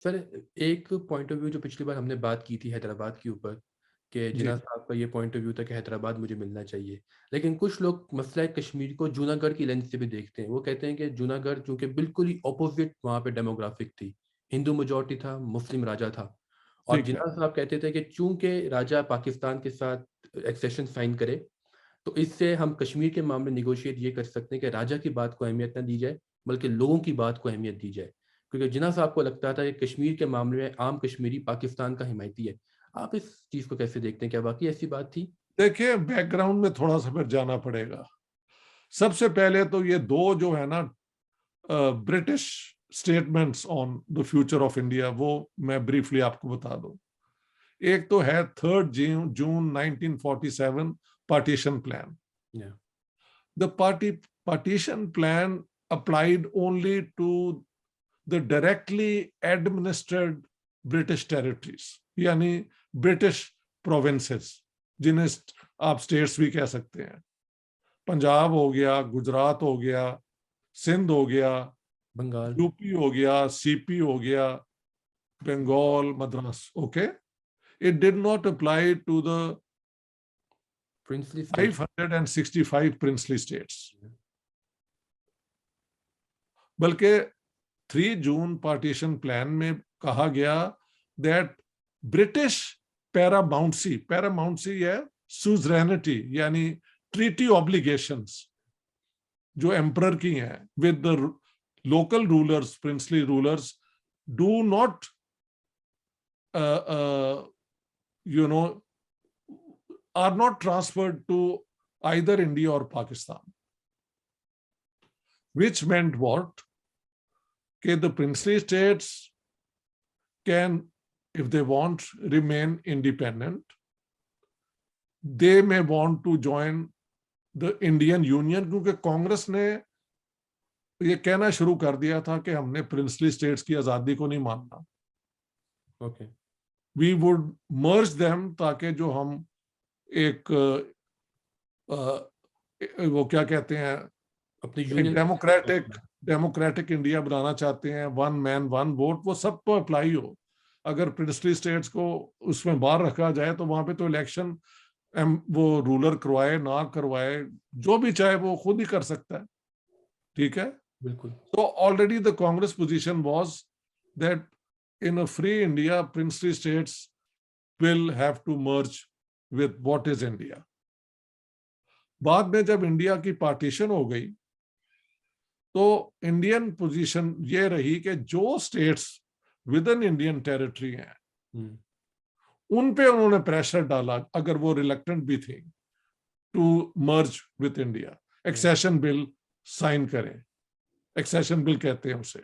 Sir, एक point of view जो पिछली बार हमने बात की थी हैदराबाद के ऊपर, कि जी। जिन्ना साहब का ये पॉइंट ऑफ व्यू था कि हैदराबाद मुझे मिलना चाहिए। लेकिन कुछ लोग मसला कश्मीर को जूनागढ़ की लेंस से भी देखते हैं। वो कहते हैं कि जूनागढ़ चूँकि बिल्कुल ही अपोज़िट वहाँ पे डेमोग्राफिक थी। हिंदू मेजॉरिटी था, मुस्लिम राजा था। और ठीक है। जिन्ना साहब कहते थे कि चूँकि राजा पाकिस्तान के साथ एक्सेशन साइन करे, तो इससे हम कश्मीर के मामले नेगोशिएट ये कर सकते हैं कि राजा की बात को अहमियत ना दी जाए, बल्कि लोगों की बात को अहमियत दी जाए। क्योंकि जिन्ना साहब को लगता था कि कश्मीर के मामले में आम कश्मीरी पाकिस्तान का हिमायती है। आप इस चीज़ को कैसे देखते हैं? क्या वाक़ई ऐसी बात थी? देखिए, बैकग्राउंड में थोड़ा सा फिर जाना पड़ेगा। सबसे पहले तो ये दो जो है ना British statements on the future of India, वो मैं ब्रीफली आपको बता दूं। एक तो है 3 जून 1947 पार्टीशन प्लान। या the partition plan applied only to the directly administered British territories, यानी ब्रिटिश प्रोविंसेस, जिन्हें आप स्टेट्स भी कह सकते हैं। पंजाब हो गया, गुजरात हो गया, सिंध हो गया, बंगाल, यूपी हो गया, सीपी हो गया, Bengal, Madras. Okay, it did not apply to the princely state. 565 princely states, बल्कि 3 जून पार्टीशन प्लान में कहा गया दैट ब्रिटिश पैरामाउंसी है सुजरेनिटी, यानी ट्रीटी ऑब्लिगेशंस जो एम्परर की हैं with the local rulers, princely rulers, do not you know are not transferred to either India or Pakistan, which meant what? Okay, the princely states can, if they want, remain independent. They may want to join the Indian Union, क्योंकि कांग्रेस ने ये कहना शुरू कर दिया था कि हमने प्रिंसली स्टेट्स की आजादी को नहीं मानना। Okay. We would merge them, ताकि जो हम एक वो क्या कहते हैं, अपनी एक यूनियन डेमोक्रेटिक इंडिया बनाना चाहते हैं, वन मैन वन वोट, वो सब तो अप्लाई हो। अगर प्रिंसली स्टेट्स को उसमें बाहर रखा जाए तो वहां पे तो इलेक्शन वो रूलर करवाए ना करवाए, जो भी चाहे वो खुद ही कर सकता है। ठीक है। बिल्कुल। तो already the Congress position was that in a free India princely states will have to merge with what is India. बाद में जब इंडिया की पार्टीशन हो गई तो इंडियन पोजीशन ये रही कि जो states with in Indian territory हैं उन पे उन्होंने प्रेशर डाला, अगर वो रिलक्टेंट भी थे, to merge with India, accession bill sign करें। एक्सेशन बिल कहते हैं उसे।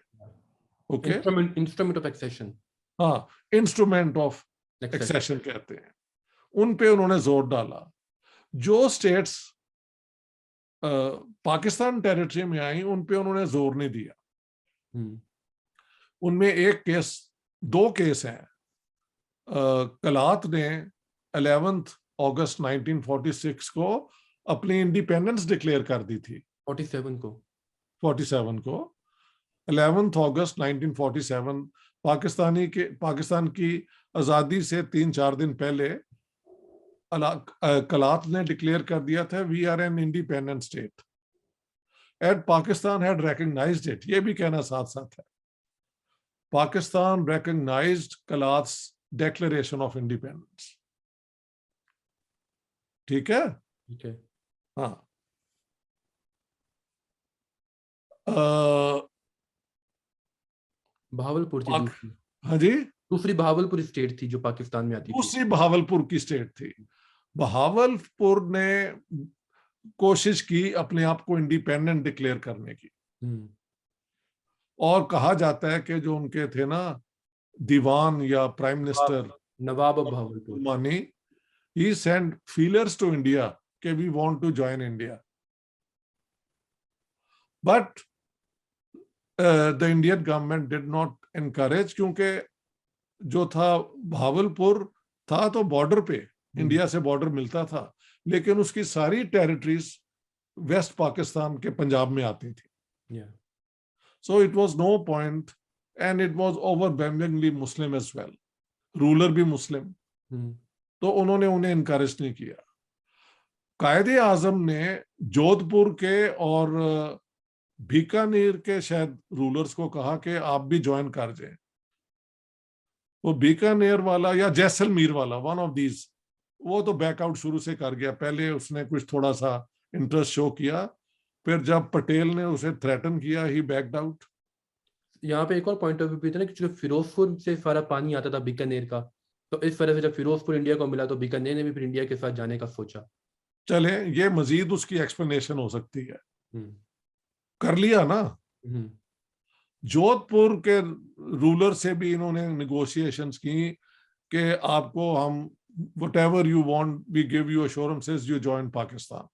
ओके। Instrument of accession. हाँ, इंस्ट्रूमेंट ऑफ एक्सेशन। एक्सेशन कहते हैं। उन पे उन्होंने जोर डाला। जो स्टेट्स पाकिस्तान टेरिटरी में आई उन पे उन्होंने जोर नहीं दिया। उनमें एक केस, दो केस हैं। कलात ने 11 अगस्त 1946 को अपनी इंडिपेंडेंस डिक्लेयर कर दी थी। 47 को। 47 को 11 अगस्त 1947, पाकिस्तान की आजादी से 3-4 दिन पहले कलात ने डिक्लेयर कर दिया था, we are an independent state and Pakistan had recognized it. ये भी कहना साथ साथ है, Pakistan recognized Kalat's declaration of independence. ठीक है। ठीक है। हाँ। बहावलपुर थी पाक दूसरी। हाँ जी, दूसरी बहावलपुर स्टेट थी जो पाकिस्तान में आती थी। दूसरी बहावलपुर की स्टेट थी। बहावलपुर ने कोशिश की अपने आप को इंडिपेंडेंट डिक्लेयर करने की, और कहा जाता है कि जो उनके थे ना दीवान या prime minister Nawab of Bahawalpur. मानी, he sent feelers to India कि we want to join India, but the Indian government did not encourage, क्योंकि जो था भावलपुर था तो बॉर्डर पे, इंडिया से बॉर्डर मिलता था, लेकिन उसकी सारी टेरिटरीज वेस्ट पाकिस्तान के पंजाब में आती थी। Yeah. So it was no point and it was overwhelmingly Muslim as well. Ruler भी मुस्लिम, तो उन्होंने उन्हें इनकरेज नहीं किया। कायदे आजम ने जोधपुर के और बीकानेर के शायद रूलर्स को कहा कि आप भी ज्वाइन कर जाएं। वो बीकानेर वाला या जैसलमेर वाला, वन ऑफ दीज, वो तो बैकआउट शुरू से कर गया। पहले उसने कुछ थोड़ा सा इंटरेस्ट शो किया, फिर जब पटेल ने उसे थ्रेटन किया, ही बैकड आउट। यहाँ पे एक और पॉइंट ऑफ व्यू भी था ना कि जो फिरोजपुर से सारा पानी आता था बीकानेर का, तो इस वजह से जब फिरोजपुर इंडिया को मिला तो बीकानेर ने भी फिर इंडिया के साथ जाने का सोचा। चले, ये मजीद उसकी एक्सप्लेनेशन हो सकती है। कर लिया ना। जोधपुर के रूलर से भी इन्होंने निगोशिएशंस की कि आपको हम whatever you want, we give you assurances, you join Pakistan.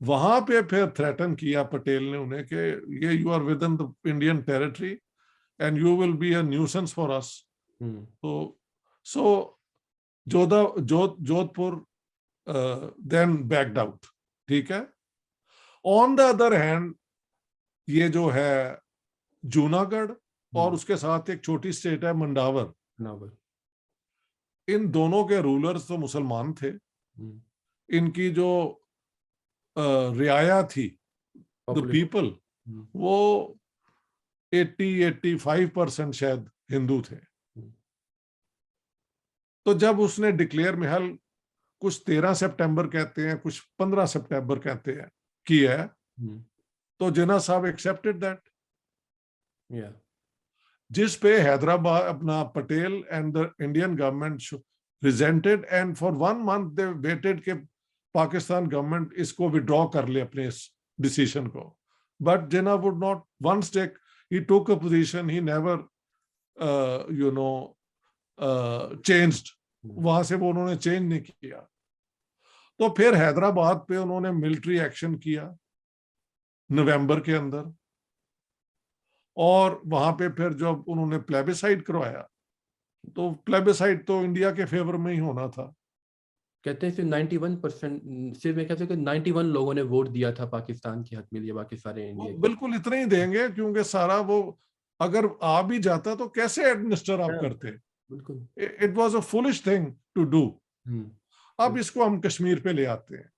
वहां पे फिर थ्रेटन किया पटेल ने उन्हें कि ये you are within the Indian territory and you will be a nuisance for us. तो so Jodhpur then backed out. ठीक है। ऑन द अदर हैंड, ये जो है जूनागढ़ और उसके साथ एक छोटी स्टेट है मंडावर, इन दोनों के रूलर्स तो मुसलमान थे। इनकी जो रियाया थी, द पीपल, वो 80-85% शायद हिंदू थे। तो जब उसने डिक्लेयर महल कुछ 13 सितंबर कहते हैं, कुछ 15 सितंबर कहते हैं किया है, तो जिन्ना साहब एक्सेप्टेड दैट। जिस पे हैदराबाद अपना Patel and the Indian government resented, and for 1 month they waited के पाकिस्तान गवर्नमेंट इसको विड्रॉ कर ले अपने इस डिसीजन को। But Jinnah would not once take, he took a position, he never changed. वहां से वो उन्होंने चेंज नहीं किया। तो फिर हैदराबाद पे उन्होंने मिलिट्री एक्शन किया नवंबर के अंदर, और वहां पे फिर जब उन्होंने प्लेबिसाइड करवाया, तो प्लेबिसाइड तो इंडिया के फेवर में ही होना था। कहते हैं सिर्फ 91%, सिर्फ मैं कहते हैं कि 91 लोगों ने वोट दिया था पाकिस्तान के हक में, लिए बाकी सारे इंडिया के। बिल्कुल इतने ही देंगे, क्योंकि सारा वो अगर आ भी जाता तो कैसे एडमिनिस्टर आप करते। बिल्कुल, it was a foolish thing to do. अब इसको हम कश्मीर पे ले आते हैं,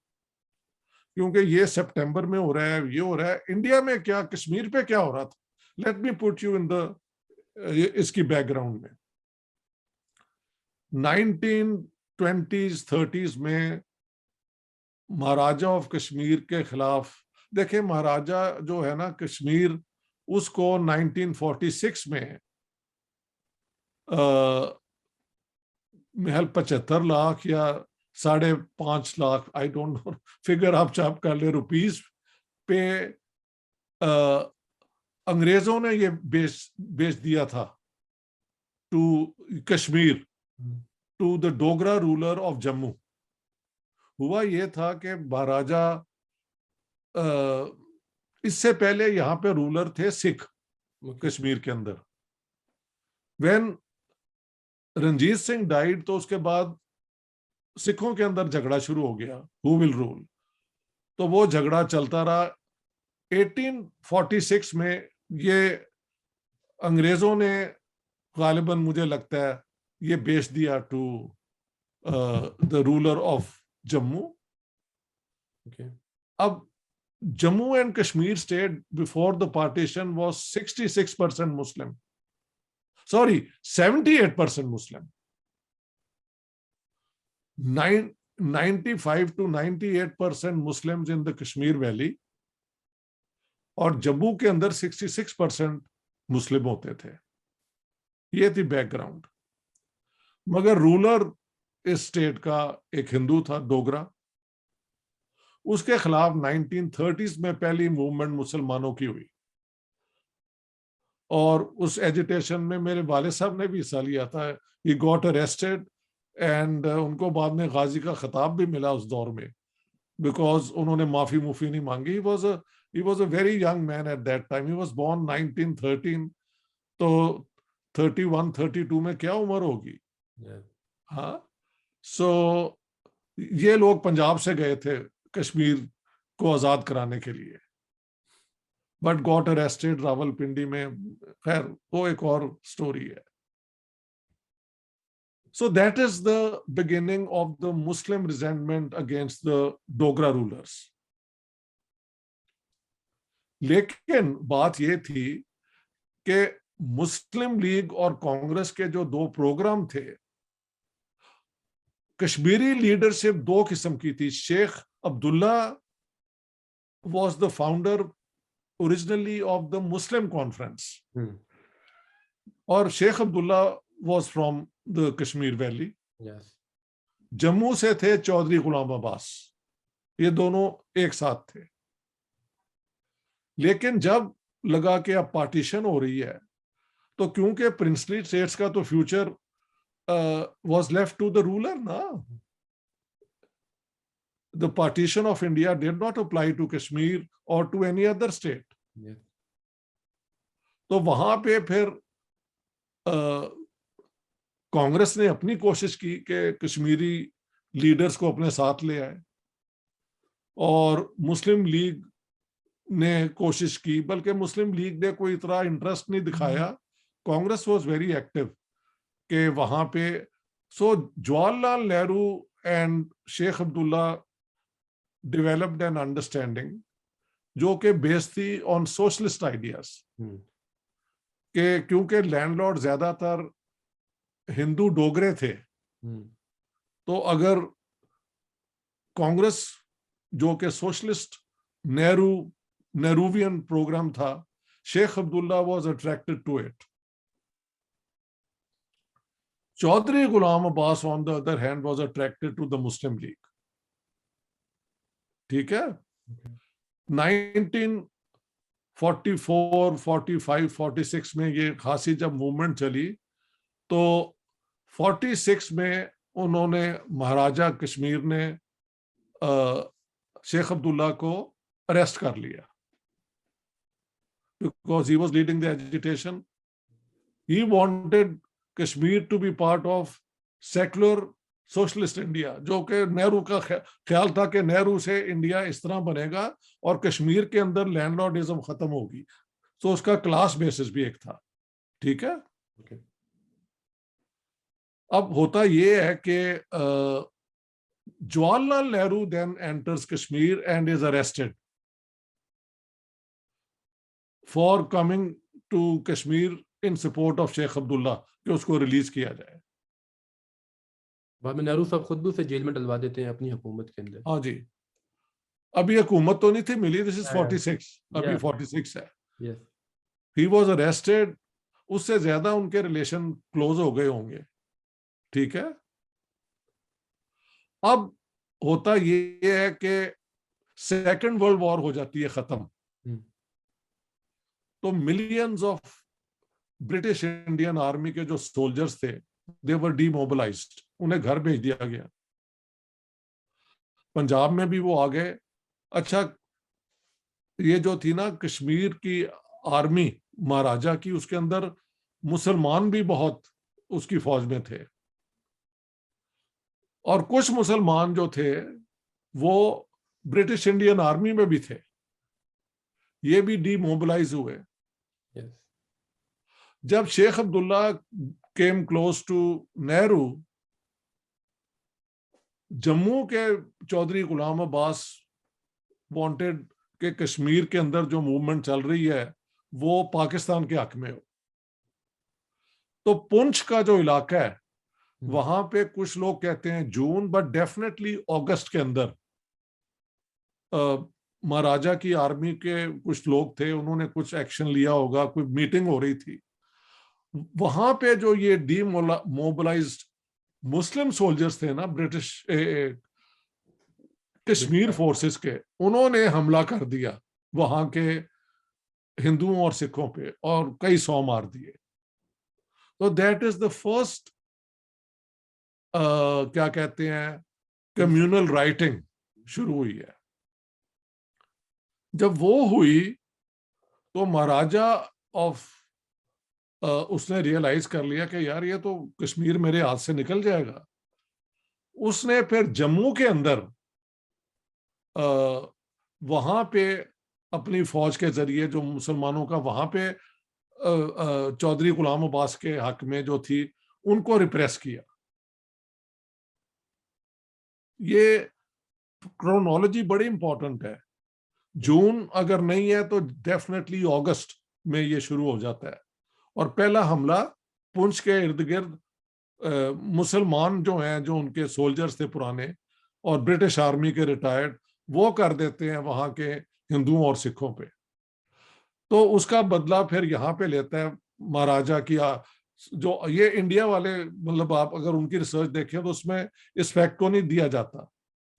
क्योंकि ये सितंबर में हो रहा है, ये हो रहा है। इंडिया में क्या, कश्मीर पे क्या हो रहा था? Let me put you in the इसकी बैकग्राउंड में। 1920s 30s में महाराजा ऑफ कश्मीर के खिलाफ, देखें महाराजा जो है ना कश्मीर, उसको 1946 में महल 75 लाख या 5.5 lakh, I don't know, figure आप चाप कर ले, रुपीस पे अंग्रेजों ने ये बेच दिया था to Kashmir, to the Dogra ruler of Jammu. हुआ ये था कि महाराजा, इससे पहले यहां पे रूलर थे सिख कश्मीर के अंदर। व्हेन रंजीत सिंह डाइड, तो उसके बाद सिखों के अंदर झगड़ा शुरू हो गया, हु विल रूल। तो वो झगड़ा चलता रहा। 1846 में ये अंग्रेजों ने गालिबन, मुझे लगता है, ये बेच दिया to the ruler of Jammu. अब Jammu and Kashmir state before the partition was 66% Muslim, sorry 78% Muslim. 95 to 98% Muslims in the Kashmir Valley, और जम्मू के अंदर 66% मुस्लिम होते थे। ये थी बैकग्राउंड। मगर रूलर इस स्टेट का एक हिंदू था, डोगरा। उसके खिलाफ 1930s में पहली मूवमेंट मुसलमानों की हुई, और उस एजिटेशन में मेरे वाले साहब ने भी हिस्सा लिया था। ही गॉट अरेस्टेड, एंड उनको बाद में गाजी का खिताब भी मिला उस दौर में, बिकॉज उन्होंने माफी मुफी नहीं मांगी। He was a very young man at that time. He was born 1913, तो 31-32 में क्या उम्र होगी। हाँ। सो ये लोग पंजाब से गए थे कश्मीर को आजाद कराने के लिए। बट गॉट अरेस्टेड रावलपिंडी में। खैर वो एक और स्टोरी है। So that is the beginning of the Muslim resentment against the Dogra rulers. लेकिन बात ये थी कि मुस्लिम लीग और कांग्रेस के जो दो प्रोग्राम थे, कश्मीरी लीडरशिप दो किस्म की थी। Sheikh Abdullah was the founder originally of the Muslim Conference, और Sheikh Abdullah was from the Kashmir Valley. Yes. Jammu से थे चौधरी गुलाम अब्बास, ये दोनों एक साथ थे। लेकिन जब लगा कि अब पार्टीशन हो रही है, तो क्योंकि प्रिंसली स्टेट्स का तो future was left to the ruler ना, the partition of India did not apply to Kashmir or to any other state. Yes. तो वहां पे फिर कांग्रेस ने अपनी कोशिश की कि कश्मीरी लीडर्स को अपने साथ ले आए, और मुस्लिम लीग ने कोशिश की, बल्कि मुस्लिम लीग ने कोई इतना इंटरेस्ट नहीं दिखाया। कांग्रेस वाज वेरी एक्टिव कि वहां पे। So Jawaharlal Nehru and Sheikh Abdullah developed an understanding जो कि बेस्ड थी ऑन सोशलिस्ट आइडियाज, कि क्योंकि लैंडलॉर्ड ज्यादातर हिंदू डोगरे थे, तो अगर कांग्रेस जो कि सोशलिस्ट नेहरूवियन प्रोग्राम था, Sheikh Abdullah was attracted to it. Chaudhry Ghulam Abbas on the other hand was attracted to the Muslim League. ठीक है। 1944, 45, 46 में ये खासी जब मूवमेंट चली, तो 46 में उन्होंने महाराजा कश्मीर ने शेख अब्दुल्ला को अरेस्ट कर लिया, because he was leading the agitation. He wanted Kashmir to be part of secular socialist India, जो कि नेहरू का ख्याल था कि नेहरू से इंडिया इस तरह बनेगा और कश्मीर के अंदर लैंडलॉर्डिज्म खत्म होगी। तो उसका क्लास बेसिस भी एक था। ठीक है। अब होता ये है कि Jawaharlal Nehru then enters Kashmir and is arrested for coming to Kashmir in support of Sheikh Abdullah, कि उसको रिलीज किया जाए। बाद में नेहरू साहब खुद भी उसे जेल में डलवा देते हैं अपनी हुकूमत के अंदर। हाँ जी। अभी हुकूमत तो नहीं थी मिली, दिस इज 46, अभी 46 है। Yes. ही वॉज अरेस्टेड, उससे ज्यादा उनके रिलेशन क्लोज हो गए होंगे। ठीक है। अब होता ये है कि सेकेंड वर्ल्ड वॉर हो जाती है खत्म, तो millions of British Indian army के जो सोल्जर्स थे, दे वर डीमोबिलाइज्ड, उन्हें घर भेज दिया गया। पंजाब में भी वो आ गए। अच्छा, ये जो थी ना कश्मीर की आर्मी महाराजा की, उसके अंदर मुसलमान भी बहुत उसकी फौज में थे, और कुछ मुसलमान जो थे वो ब्रिटिश इंडियन आर्मी में भी थे, ये भी डीमोबिलाइज हुए। Yes. जब Sheikh Abdullah came close to Nehru, Jammu के चौधरी गुलाम अब्बास वांटेड कि कश्मीर के अंदर जो मूवमेंट चल रही है वो पाकिस्तान के हक में हो। तो पुंछ का जो इलाका है वहां पे कुछ लोग कहते हैं जून, बट डेफिनेटली अगस्त के अंदर महाराजा की आर्मी के कुछ लोग थे, उन्होंने कुछ एक्शन लिया होगा, कोई मीटिंग हो रही थी वहां पे। जो ये डीमोबिलाइज्ड मुस्लिम सोल्जर्स थे ना ब्रिटिश कश्मीर फोर्सेस के, उन्होंने हमला कर दिया वहां के हिंदुओं और सिखों पे, और कई 100 मार दिए। तो दैट इज द फर्स्ट क्या कहते हैं, कम्युनल राइटिंग शुरू हुई है। जब वो हुई तो महाराजा ऑफ उसने रियलाइज कर लिया कि यार ये तो कश्मीर मेरे हाथ से निकल जाएगा। उसने फिर जम्मू के अंदर वहां पे अपनी फौज के जरिए जो मुसलमानों का वहां पे चौधरी गुलाम अब्बास के हक में जो थी उनको रिप्रेस किया। ये क्रोनोलॉजी बड़ी इंपॉर्टेंट है। जून अगर नहीं है तो डेफिनेटली अगस्त में ये शुरू हो जाता है। और पहला हमला पुंछ के इर्द गिर्द मुसलमान जो हैं, जो उनके सोल्जर्स थे पुराने और ब्रिटिश आर्मी के रिटायर्ड, वो कर देते हैं वहां के हिंदुओं और सिखों पे। तो उसका बदला फिर यहाँ पे लेता है महाराजा की जो ये इंडिया वाले, मतलब आप अगर उनकी रिसर्च देखें तो उसमें इस फैक्ट को नहीं दिया जाता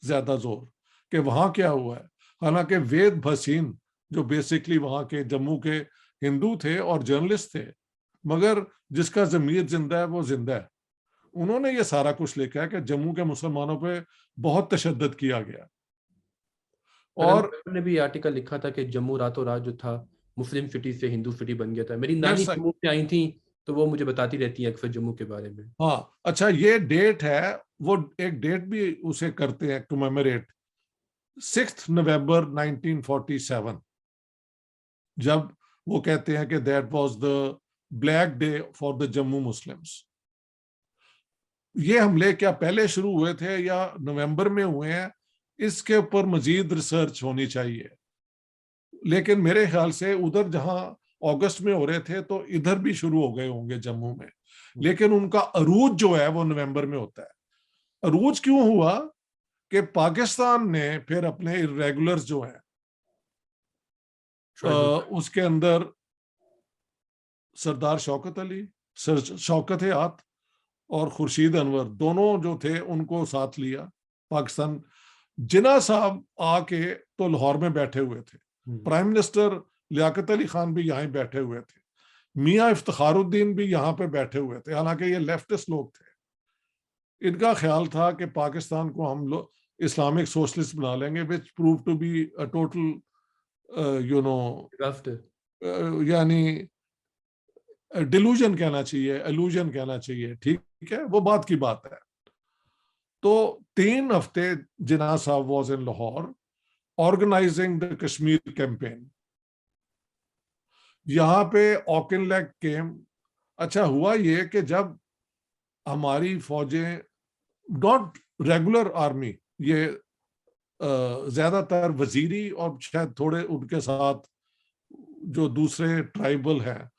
ज्यादा जोर कि वहां क्या हुआ है। हालांकि वेद भसीन जो बेसिकली वहां के जम्मू के हिंदू थे और जर्नलिस्ट थे, मगर जिसका जमीर जिंदा है वो जिंदा है, उन्होंने ये सारा कुछ लिखा है कि जम्मू के मुसलमानों पे बहुत तशद्दुद किया गया। और ने भी आर्टिकल लिखा था कि जम्मू रातों रात जो था मुस्लिम सिटी से हिंदू सिटी बन गया था। मेरी नानी जम्मू से आई थी तो वो मुझे बताती रहती है अक्सर जम्मू के बारे में। हाँ, अच्छा, ये डेट है, वो एक डेट भी उसे करते हैं कमेमोरेट, 6 नवंबर 1947, जब वो कहते हैं कि that was the black day for the Jammu Muslims. ये हमले क्या पहले शुरू हुए थे या नवंबर में हुए हैं, इसके ऊपर मजीद रिसर्च होनी चाहिए। लेकिन मेरे ख्याल से उधर जहां अगस्त में हो रहे थे तो इधर भी शुरू हो गए होंगे जम्मू में, लेकिन उनका अरूज जो है वो नवंबर में होता है। अरूज क्यों हुआ कि पाकिस्तान ने फिर अपने इर्रेगुलर्स जो हैं उसके अंदर सरदार शौकत अली, शौकत हयात और खुर्शीद अनवर दोनों जो थे उनको साथ लिया पाकिस्तान। जिन्ना साहब आके तो लाहौर में बैठे हुए थे, प्राइम मिनिस्टर लियाकत अली खान भी यहाँ बैठे हुए थे, मियाँ इफ्तिखारुद्दीन भी यहाँ पे बैठे हुए थे। हालांकि ये लेफ्टिस्ट लोग थे, इनका ख्याल था कि पाकिस्तान को हम लोग इस्लामिक सोशलिस्ट बना लेंगे, which prove to be a total you know, यानी डिलूजन कहना चाहिए, एलूजन कहना चाहिए, ठीक है, वो बात की बात है। तो 3 हफ्ते Jinnah sahab was in Lahore organising the Kashmir campaign. यहाँ पे ऑकिनलेग केम। अच्छा, हुआ ये कि जब हमारी फौजें, नॉट रेगुलर आर्मी, ये ज्यादातर वजीरी और शायद थोड़े उनके साथ जो दूसरे ट्राइबल हैं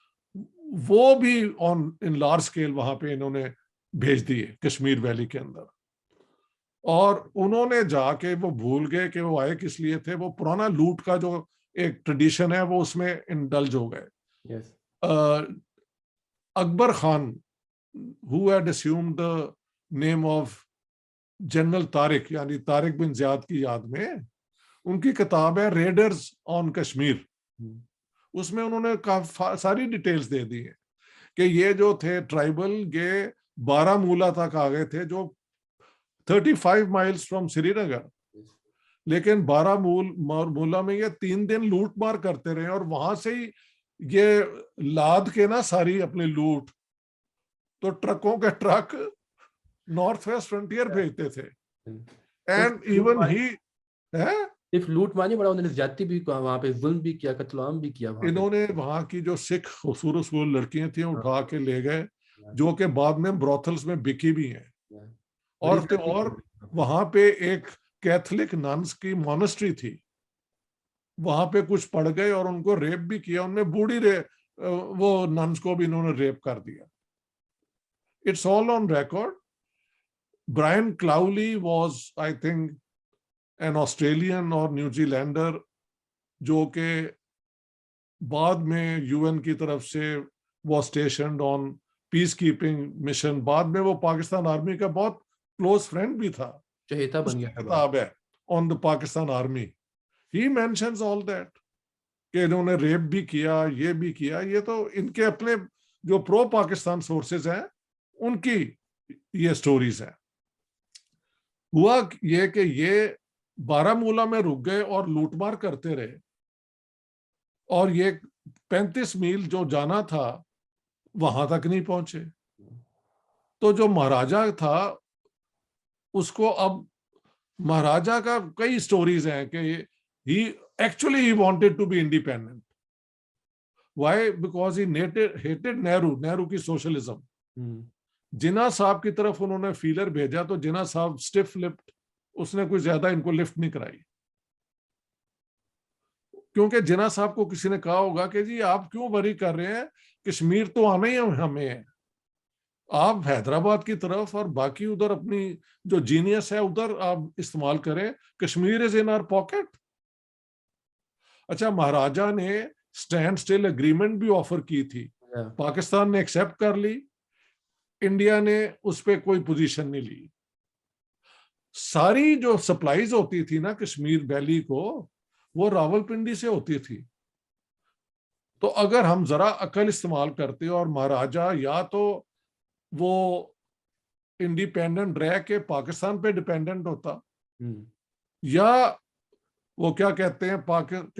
वो भी ऑन इन लार्ज स्केल वहां पे इन्होंने भेज दिए कश्मीर वैली के अंदर। और उन्होंने जाके वो भूल गए कि वो आए किस लिए थे, वो पुराना लूट का जो एक ट्रेडिशन है वो उसमें इंडल्ज हो गए। yes. Akbar Khan who had assumed the name of general Tariq, यानी तारिक बिन ज़ियाद की याद में उनकी किताब है रेडर्स ऑन कश्मीर। उसमें उन्होंने सारी डिटेल्स दे दी है कि ये जो थे ट्राइबल ये बारामूला तक आ गए थे, जो 35 माइल्स फ्रॉम श्रीनगर, लेकिन बारामूला में ये 3 दिन लूट मार करते रहे और वहां से ही ये लाद के ना सारी अपनी लूट तो ट्रकों के ट्रक नॉर्थ वेस्ट फ्रंटियर भेजते थे। एंड इवन ही सिर्फ लूट मानी, बड़ा उन्होंने ज्यादती भी वहां पे जुल्म भी किया, कत्लेआम भी किया। इन्होंने वहां की जो सिख खूबसूरत लड़कियां थी उठा के ले गए, जो कि बाद में ब्रोथल्स में बिकी भी हैं। और वहां पे एक कैथलिक नन्स की मॉनेस्ट्री थी, वहां पे कुछ पड़ गए और उनको रेप भी किया, उनमें बूढ़ी वो नन्स को भी इन्होंने रेप कर दिया। It's all on record. Brian Cloughley was I think an Australian और न्यूजीलैंडर, जो कि बाद में यूएन की तरफ से वो stationed on peace keeping mission, बाद में वो पाकिस्तान आर्मी का बहुत क्लोज फ्रेंड भी था, चहेता बन गया। किताब है on the Pakistan army, he mentions all that कि इन्होंने रेप भी किया, ये भी किया। ये तो इनके अपने जो प्रो पाकिस्तान सोर्सेज हैं उनकी ये स्टोरीज है। हुआ ये कि ये बारामूला में रुक गए और लूटमार करते रहे, और ये 35 मील जो जाना था वहां तक नहीं पहुंचे। तो जो महाराजा था उसको, अब महाराजा का कई स्टोरीज हैं कि ही Actually, he wanted to be independent. Why? Because he hated Nehru की socialism. जिन्ना साहब की तरफ उन्होंने फीलर भेजा तो जिन्ना साहब स्टिफ लिफ्ट, उसने कुछ ज्यादा इनको लिफ्ट नहीं कराई, क्योंकि जिन्ना साहब को किसी ने कहा होगा कि जी आप क्यों वरी कर रहे हैं, कश्मीर तो आना ही हमें है, आप हैदराबाद की तरफ और बाकी उधर अपनी जो जीनियस है उधर आप इस्तेमाल करें, Kashmir is in our pocket. अच्छा, महाराजा ने स्टैंड स्टिल एग्रीमेंट भी ऑफर की थी, पाकिस्तान ने एक्सेप्ट कर ली, इंडिया ने उस पर कोई पोजीशन नहीं ली। सारी जो सप्लाईज होती थी ना कश्मीर वैली को, वो रावलपिंडी से होती थी। तो अगर हम जरा अकल इस्तेमाल करते और महाराजा या तो वो इंडिपेंडेंट रह के पाकिस्तान पे डिपेंडेंट होता, या वो क्या कहते हैं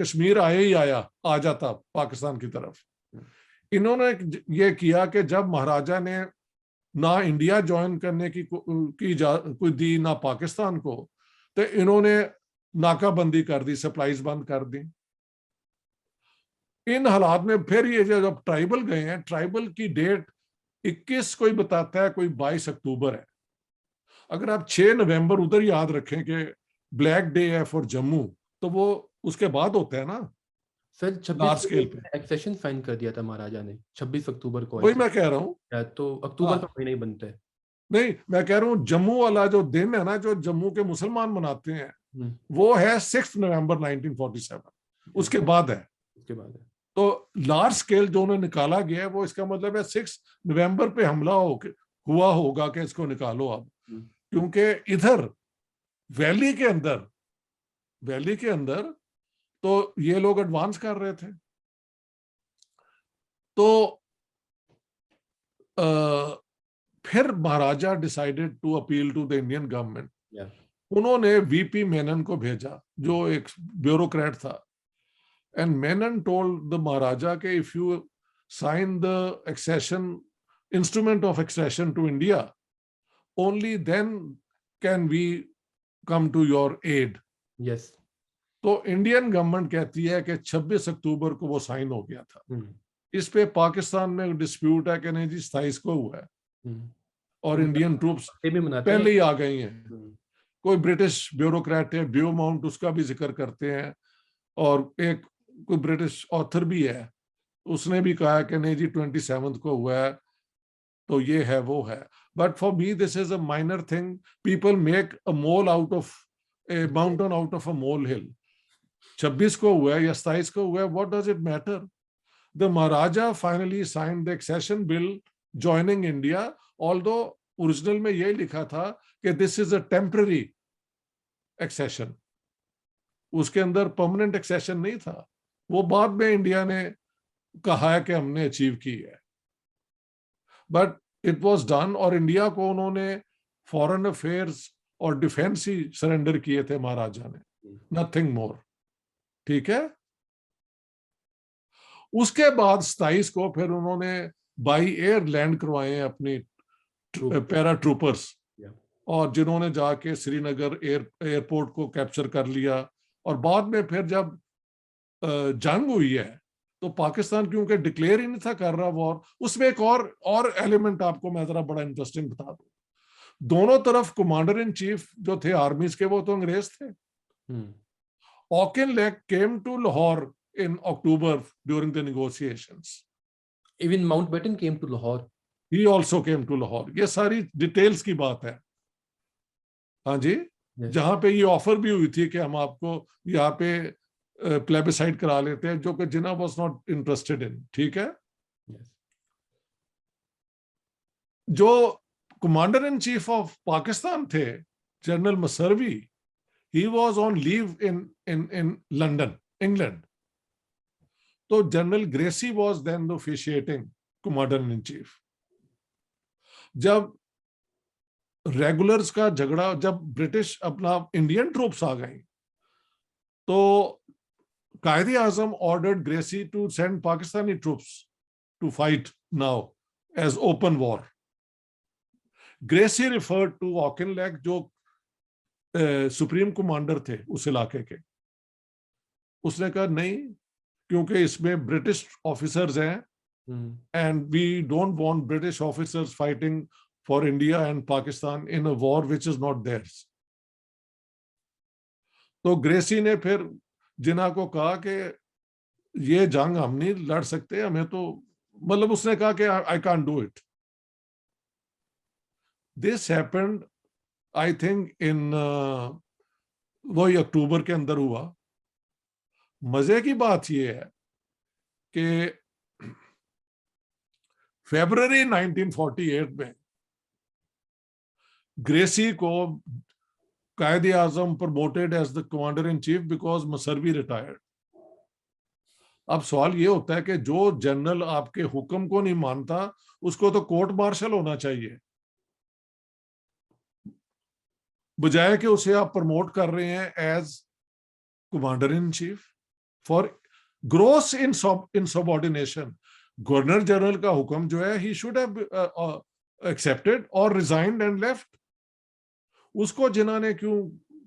कश्मीर आया ही आ जाता पाकिस्तान की तरफ। इन्होंने ये किया कि जब महाराजा ने ना इंडिया ज्वाइन करने की कोई दी ना पाकिस्तान को, तो इन्होंने नाकाबंदी कर दी, सप्लाईज बंद कर दी। इन हालात में फिर ये जब ट्राइबल गए हैं, ट्राइबल की डेट 21 कोई बताता है, कोई 22 अक्टूबर है। अगर आप 6 नवंबर उधर याद रखें कि ब्लैक डे है फॉर जम्मू, तो वो उसके बाद होता है ना सर। लार्ज स्केल पे एक्सेशन साइन कर दिया था महाराजा ने 26 अक्टूबर को। वही मैं कह रहा हूँ, तो अक्टूबर का महीना ही बनता है। नहीं, मैं कह रहा हूँ जम्मू वाला जो दिन है ना, जो जम्मू के मुसलमान मनाते हैं, वो है 6 नवंबर 1947, उसके बाद है। तो लार्ज स्केल जो उन्हें निकाला गया है, वो इसका मतलब है 6 नवंबर पे हमला हुआ होगा कि इसको निकालो अब, क्योंकि इधर वैली के अंदर तो ये लोग एडवांस कर रहे थे। तो फिर Maharaja decided to appeal to the Indian government. उन्होंने वीपी मेनन को भेजा, जो एक ब्यूरोक्रेट था, and Menon told the Maharaja के if you sign the accession instrument of accession to India, only then can we come to your aid. Yes. तो Indian government कहती है कि 26 अक्टूबर को वो साइन हो गया था। इस पे पाकिस्तान में डिस्प्यूट है कि नहीं जी 27 को हुआ है, और इंडियन ट्रूप्स पहले ही आ गई हैं। कोई ब्रिटिश ब्यूरोक्रेट है, ब्यू माउंट, उसका भी जिक्र करते हैं, और एक कोई ब्रिटिश ऑथर भी है, उसने भी कहा कि नहीं जी 27 को हुआ है, तो ये है वो है। But for me this is a minor thing. People make a mole out of a mountain out of a mole hill. 26 को हुआ है या 27 को हुआ है, what does it matter? The Maharaja finally signed the accession bill joining India, although original में यही लिखा था कि this is a temporary accession, उसके अंदर permanent accession नहीं था। वो बाद में इंडिया ने कहा है कि हमने अचीव की है, but it was done, और इंडिया को उन्होंने फॉरेन अफेयर्स और डिफेंस ही सरेंडर किए थे महाराजा ने, नथिंग मोर। ठीक है। उसके बाद 27 को फिर उन्होंने बाई एयर लैंड करवाए हैं अपनी पैरा ट्रूपर्स, और जिन्होंने जाके श्रीनगर एयरपोर्ट को कैप्चर कर लिया। और बाद में फिर जब जंग हुई है, तो पाकिस्तान क्योंकि डिक्लेयर ही नहीं था कर रहा वॉर, उसमें एक और एलिमेंट आपको मैं जरा बड़ा इंटरेस्टिंग बता दूं। दोनों तरफ कमांडर इन चीफ जो थे आर्मीज के, वो तो अंग्रेज थे। Auchinleck came to Lahore in October during the negotiations. Even Mountbatten came to Lahore. He also came to Lahore. ये सारी डिटेल्स की बात है। हाँ जी, जहां पे ये ऑफर भी हुई थी कि हम आपको यहाँ पे प्लेबिसाइड करा लेते हैं, जो कि Jinnah was not interested in. ठीक है। जो commander in chief of Pakistan थे, general Messervy, he was on leave in London, England. तो general Gracey was then the officiating commander in chief. जब रेगुलर्स का झगड़ा, जब ब्रिटिश अपना इंडियन ट्रूप्स आ गई, तो Quaid-e Azam ordered Gracey to send Pakistani troops to fight now as open war. Gracey referred to Auchinleck, जो supreme commander थे उस इलाके के, उसने कहा नहीं, क्योंकि इसमें ब्रिटिश ऑफिसर्स हैं and we don't want British officers fighting for India and Pakistan in a war which is not theirs. तो ग्रेसी ने फिर जिन्ना को कहा कि ये जंग हम नहीं लड़ सकते, हमें तो मतलब उसने कहा कि I can't do it. This happened I think in वही अक्टूबर के अंदर हुआ. मजे की बात ये है कि फरवरी 1948 में ग्रेसी को Quaid-e Azam promoted as the commander in chief because Messervy retired. अब सवाल ये होता है कि जो जनरल आपके हुक्म को नहीं मानता उसको तो कोर्ट मार्शल होना चाहिए, बजाय कि उसे आप प्रमोट कर रहे हैं as commander in chief for gross insubordination. Governor general का हुक्म जो है ही शुड हैव एक्सेप्टेड और रिजाइंड एंड लेफ्ट. उसको जिन्होंने क्यों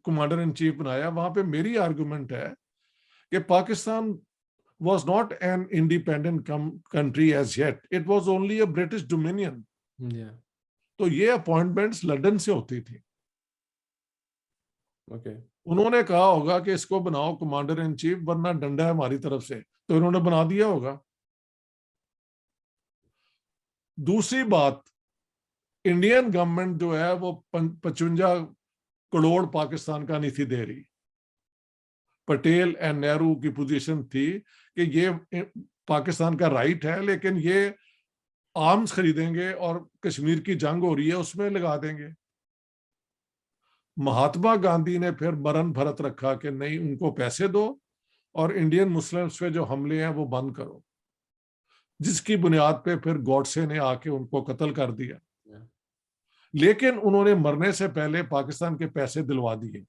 कमांडर इन चीफ बनाया? वहां पे मेरी आर्गुमेंट है कि Pakistan was not an independent country as yet. It was only a British dominion. Yeah. तो ये अपॉइंटमेंट्स लंदन से होती थी. Okay. उन्होंने कहा होगा कि इसको बनाओ कमांडर इन चीफ वरना डंडा है हमारी तरफ से, तो इन्होंने बना दिया होगा. दूसरी बात, इंडियन गवर्नमेंट जो है वो 55 करोड़ पाकिस्तान का नहीं थी दे रही. पटेल एंड नेहरू की पोजीशन थी कि ये पाकिस्तान का राइट है, लेकिन ये आर्म्स खरीदेंगे और कश्मीर की जंग हो रही है उसमें लगा देंगे. महात्मा गांधी ने फिर मरण भरत रखा कि नहीं, उनको पैसे दो और इंडियन मुस्लिम्स पे जो हमले हैं वो बंद करो, जिसकी बुनियाद पे फिर गॉडसे ने आके उनको कत्ल कर दिया. लेकिन उन्होंने मरने से पहले पाकिस्तान के पैसे दिलवा दिए.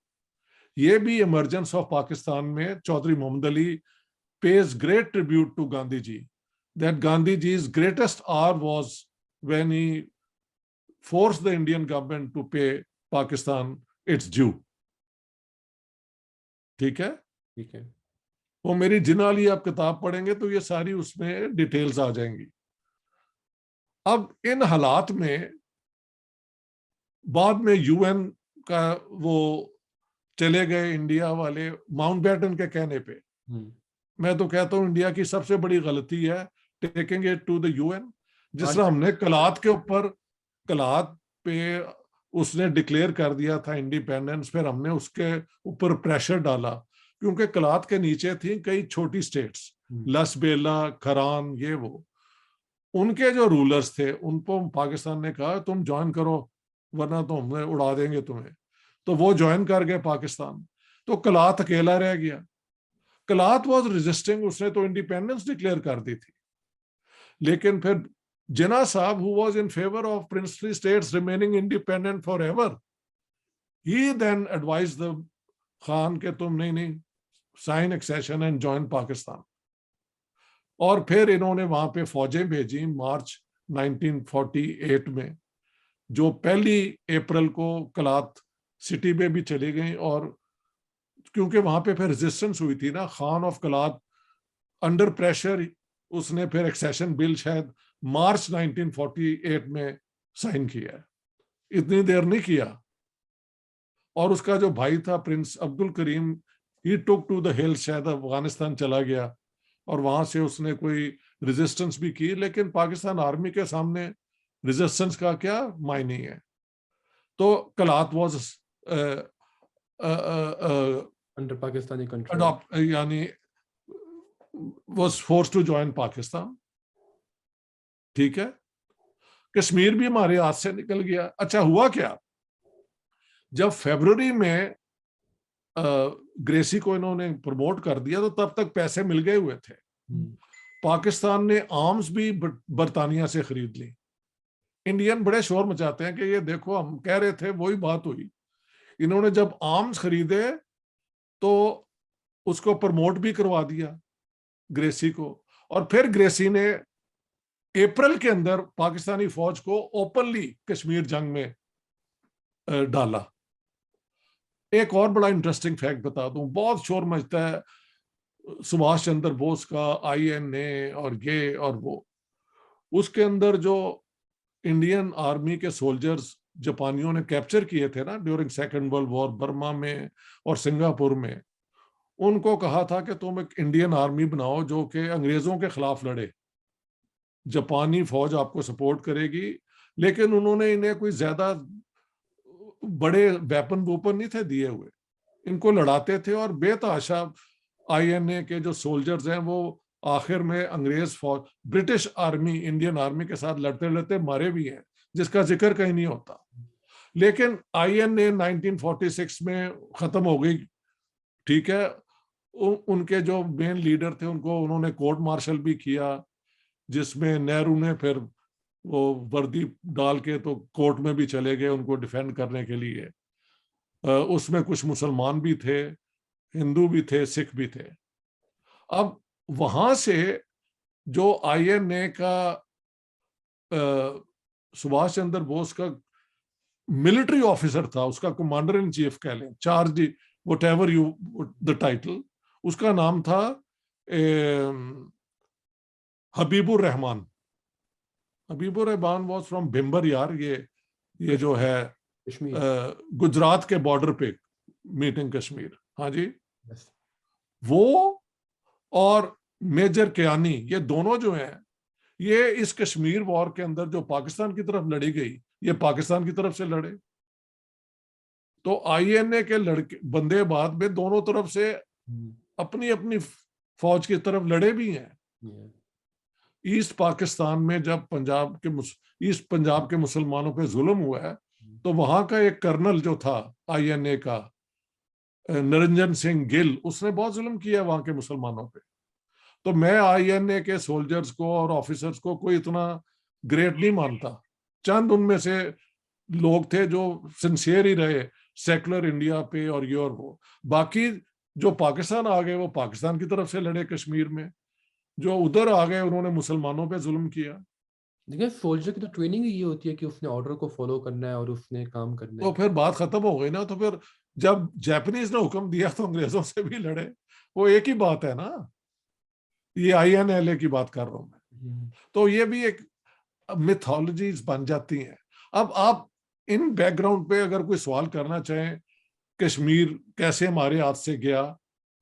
ये भी इमरजेंस ऑफ पाकिस्तान में Chaudhary Mohammad Ali pays great tribute to Gandhi ji, that Gandhi ji's greatest hour was when he forced the Indian government to pay Pakistan its due. ठीक है? ठीक है. वो मेरी जिनाली आप किताब पढ़ेंगे तो ये सारी उसमें डिटेल्स आ जाएंगी. अब इन हालात में बाद में यूएन का वो चले गए इंडिया वाले माउंटबेटन के कहने पे. मैं तो कहता हूं इंडिया की सबसे बड़ी गलती है taking it to the UN. जिस तरह हमने कलात के ऊपर, कलात पे उसने डिक्लेयर कर दिया था इंडिपेंडेंस, फिर हमने उसके ऊपर प्रेशर डाला क्योंकि कलात के नीचे थी कई छोटी स्टेट्स, लसबेला, खरान, ये वो. उनके जो रूलर्स थे उनको पाकिस्तान ने कहा तुम ज्वाइन करो वरना तो हमने उड़ा देंगे तुम्हें. तो वो ज्वाइन कर गए पाकिस्तान. तो कलात अकेला रह गया. कलात वॉज रेजिस्टिंग, उसने तो इंडिपेंडेंस डिक्लेयर कर दी थी. लेकिन फिर Jinnah sahab who was in favour of princely states remaining independent forever, he then advise the Khan के तुम नहीं sign accession and join Pakistan. और फिर इन्होंने वहां पे फौजें भेजी मार्च 1948 में, जो 1 अप्रैल को कलात सिटी में भी चली गई. और क्योंकि वहां पे फिर रेजिस्टेंस हुई थी ना, Khan of Kalat under pressure उसने फिर एक्सेशन बिल शायद मार्च 1948 में साइन किया. इतनी देर नहीं किया. और उसका जो भाई था prince Abdul Karim, he took to the hills, शायद अफगानिस्तान चला गया और वहां से उसने कोई रेजिस्टेंस भी की. लेकिन पाकिस्तान आर्मी के सामने रेजिस्टेंस का क्या मायने है. तो कलात was under Pakistani control, adopt यानी was forced to join Pakistan. ठीक है. कश्मीर भी हमारे हाथ से निकल गया. अच्छा हुआ क्या, जब फरवरी में ग्रेसी को इन्होंने प्रमोट कर दिया तो तब तक पैसे मिल गए हुए थे. पाकिस्तान ने आर्म्स भी बरतानिया से खरीद ली. इंडियन बड़े शोर मचाते हैं कि ये देखो हम कह रहे थे, वही बात हुई. इन्होंने जब आर्म्स खरीदे तो उसको प्रमोट भी करवा दिया ग्रेसी को. और फिर ग्रेसी ने अप्रैल के अंदर पाकिस्तानी फौज को ओपनली कश्मीर जंग में डाला. एक और बड़ा इंटरेस्टिंग फैक्ट बता दूं, बहुत शोर मचता है सुभाष चंद्र बोस का INA और ये और वो, उसके अंदर जो इंडियन आर्मी के सोल्जर्स जापानियों ने कैप्चर किए थे ना during second world war, Burma में और सिंगापुर में, उनको कहा था कि तुम एक इंडियन आर्मी बनाओ जो कि अंग्रेजों के खिलाफ लड़े, जापानी फौज आपको सपोर्ट करेगी। लेकिन उन्होंने इन्हें कोई ज्यादा बड़े वेपन वूपन नहीं थे दिए हुए, इनको लड़ाते थे और बेतहाशा INA के जो सोल्जर्स हैं वो आखिर में अंग्रेज फौज, ब्रिटिश आर्मी, इंडियन आर्मी के साथ लड़ते लड़ते मारे भी हैं, जिसका जिक्र कहीं नहीं होता। लेकिन INA 1946 में खत्म हो गई, ठीक है। उनके जो मेन लीडर थे उनको उन्होंने कोर्ट मार्शल भी किया, जिसमें नेहरू ने फिर वो वर्दी डाल के तो कोर्ट में भी चले गए उनको डिफेंड करने के लिए। उसमें कुछ मुसलमान भी थे, हिंदू भी थे, सिख भी थे। अब वहां से जो INA का सुभाष चंद्र बोस का मिलिट्री ऑफिसर था, उसका कमांडर इन चीफ कह लें, charge, what ever you the title, उसका नाम था हबीबुर रहमान। हबीबुर रहमान वॉज फ्रॉम भिम्बर यार, ये जो है गुजरात के बॉर्डर पे, मीटिंग कश्मीर, हाँ जी। वो और मेजर कियानी, ये दोनों जो हैं, ये इस कश्मीर वॉर के अंदर जो पाकिस्तान की तरफ लड़ी गई, ये पाकिस्तान की तरफ से लड़े। तो INA के लड़के बंदे बाद में दोनों तरफ से अपनी अपनी फौज की तरफ लड़े भी हैं। ईस्ट पाकिस्तान में जब ईस्ट पंजाब के मुसलमानों पे जुल्म हुआ है, तो वहां का एक कर्नल जो था INA का, निरंजन सिंह गिल, उसने बहुत जुल्म किया वहां के मुसलमानों पे। तो मैं INA के सोल्जर्स को और ऑफिसर्स को कोई इतना ग्रेट नहीं मानता। चंद उनमें से लोग थे जो सिंसियर ही रहे सेकुलर इंडिया पे और ये और वो। बाकी जो पाकिस्तान आ गए वो पाकिस्तान की तरफ से लड़े कश्मीर में, जो उधर आ गए उन्होंने मुसलमानों पे जुल्म किया। देखिए सोल्जर की तो ट्रेनिंग ही ये होती है कि उसने ऑर्डर को फॉलो करना है और उसने काम करना तो है। फिर बात खत्म हो गई ना। तो फिर जब जापानीज ने हुक्म दिया तो अंग्रेजों से भी लड़े, वो एक ही बात है ना। ये INLA की बात कर रहा हूं मैं। तो ये भी एक मिथोलॉजीज बन जाती हैं। अब आप इन बैकग्राउंड पे अगर कोई सवाल करना चाहें, कश्मीर कैसे हमारे हाथ से गया,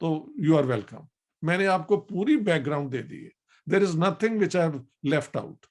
तो यू आर वेलकम। मैंने आपको पूरी बैकग्राउंड दे दी है। There is nothing which I have left out.